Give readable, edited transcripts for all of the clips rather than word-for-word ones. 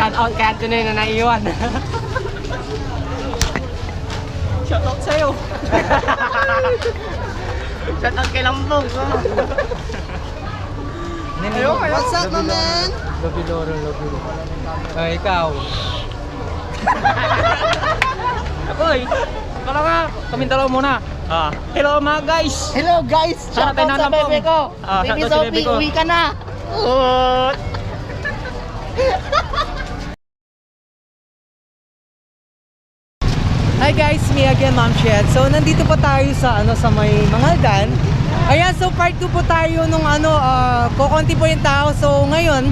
shout out kay Anthony na naiwan. Shout out sa'yo. Shout out kay Lambong. What's up, my man? Lobby. Ikaw. Akoy, ikaw lang nga. Kaming dalaw muna. Hello mga guys. Hello guys! Shout out sa bebe ko! Baby Sophie, uwi ka na! Hi guys, me again, Mamshie. So nandito po tayo sa sa may Mangaldan. Ayan, so part 2 po tayo nung kokonti po yung tao. So ngayon,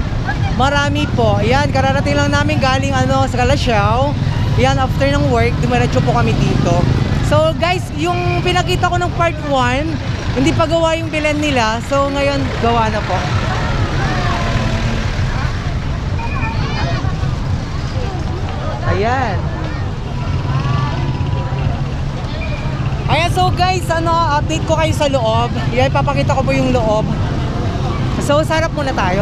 marami po. Ayan, kararating lang namin galing sa Kalasyaw. Ayan, after ng work, dumiretso po kami dito. So guys, yung pinakita ko ng part 1, hindi pa gawa yung bilen nila. So ngayon, gawa na po. Ayan. Ayan, so guys, update ko kayo sa loob. Yan, papakita ko po yung loob. So, sarap muna tayo.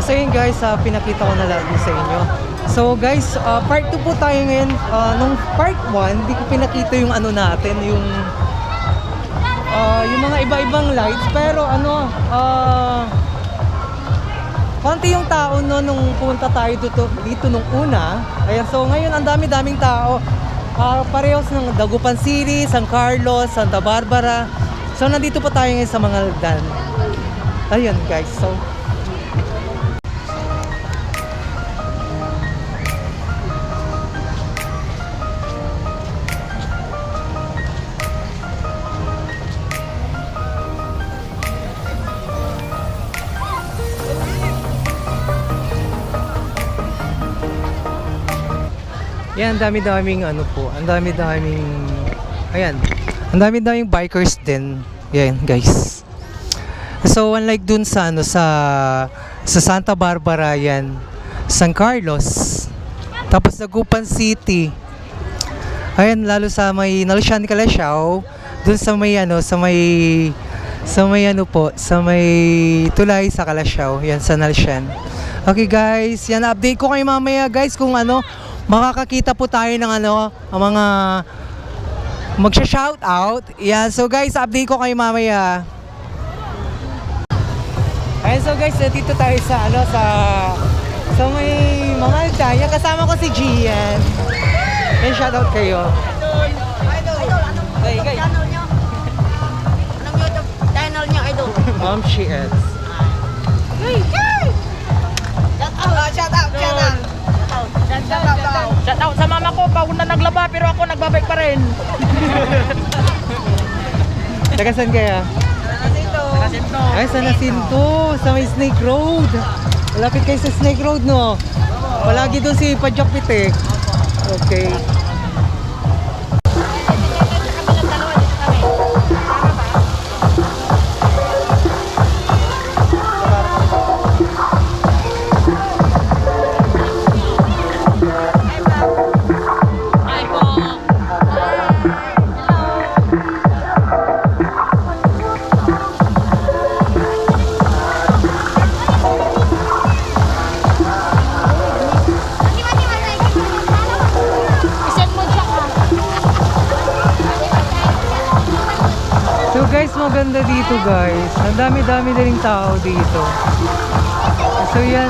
So yun guys, pinakita ko na lagi sa inyo. So guys, part 2 po tayo ngayon. Nung part 1, hindi ko pinakita yung natin, yung mga iba-ibang lights. Pero konti yung tao nung pumunta tayo dito nung una. Ayan, so ngayon ang dami-daming tao. Parehas ng Dagupan City, San Carlos, Santa Barbara. So nandito po tayo ngayon sa Mangaldan. Ayun guys, so yan, ang dami-daming ang dami-daming ayan, ang dami-daming bikers din. Yan guys. So unlike dun sa sa Santa Barbara, yan, San Carlos, tapos Dagupan City, ayan, lalo sa may Nalishan, Kalasyaw, Doon sa may ano, sa may ano po, sa may tulay sa Kalasyaw, yan sa Nalsyan. Okay guys, yan update ko kayo mamaya guys kung ano, makakakita po tayo ng ano, ang mga magsha-shout out. Yan, so guys, update ko kayo mamaya. Ayan, so guys, dito tayo sa ano, sa may mangaldan. Yan, kasama ko si Gian. Yan, shout out kayo. Idol, channel nyo? Anong YouTube channel nyo, Idol? Mamshie. Shout out sa mama ko, pagod na naglaba pero ako nagbabike pa rin. Taga saan kaya? Ay, sa Nasinto, sa may Snake Road. Malapit kayo sa Snake Road, no? Palagi doon si Padjak Pitek. Okay. Guys, maganda dito guys. Ang dami-dami na ring tao dito. So yan.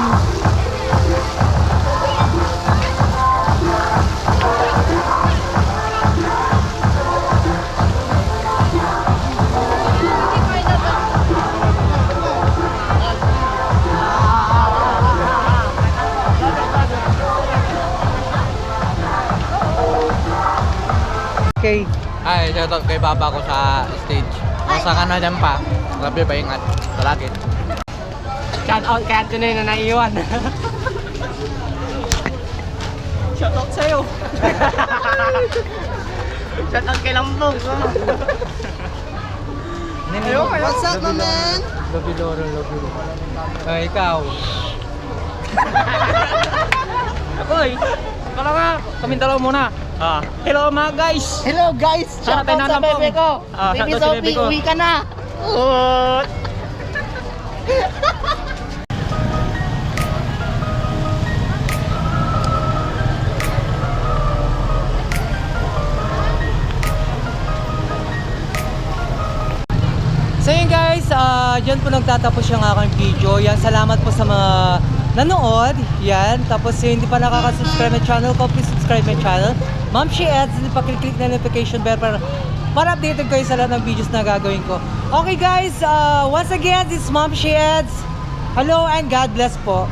Okay. Ay, shoutout kay papa ko sa stage. Masa ka na dyan pa. Grabe pa ingat. Lage. Shout out kay Anthony na naiiwan. Shout out sa'yo. Shout out kay Lambong. What's up, my man? Lobidoro. Ikaw. Akoy, kala nga, kaming dalawa muna. Hello mga guys. Hello guys! Shout out sa bebe ko! Baby Sophie, uwi ka na! So yun guys, dyan po nagtatapos yung aking video. Yan, salamat po sa mga nanood. Yan, tapos yung hindi pa nakaka-subscribe na channel ko, please subscribe my channel. Mamshie ads, pakiclick na notification bell para updated kayo sa lahat ng videos na gagawin ko. Okay guys, once again, this is Mamshie ads. Hello and God bless po.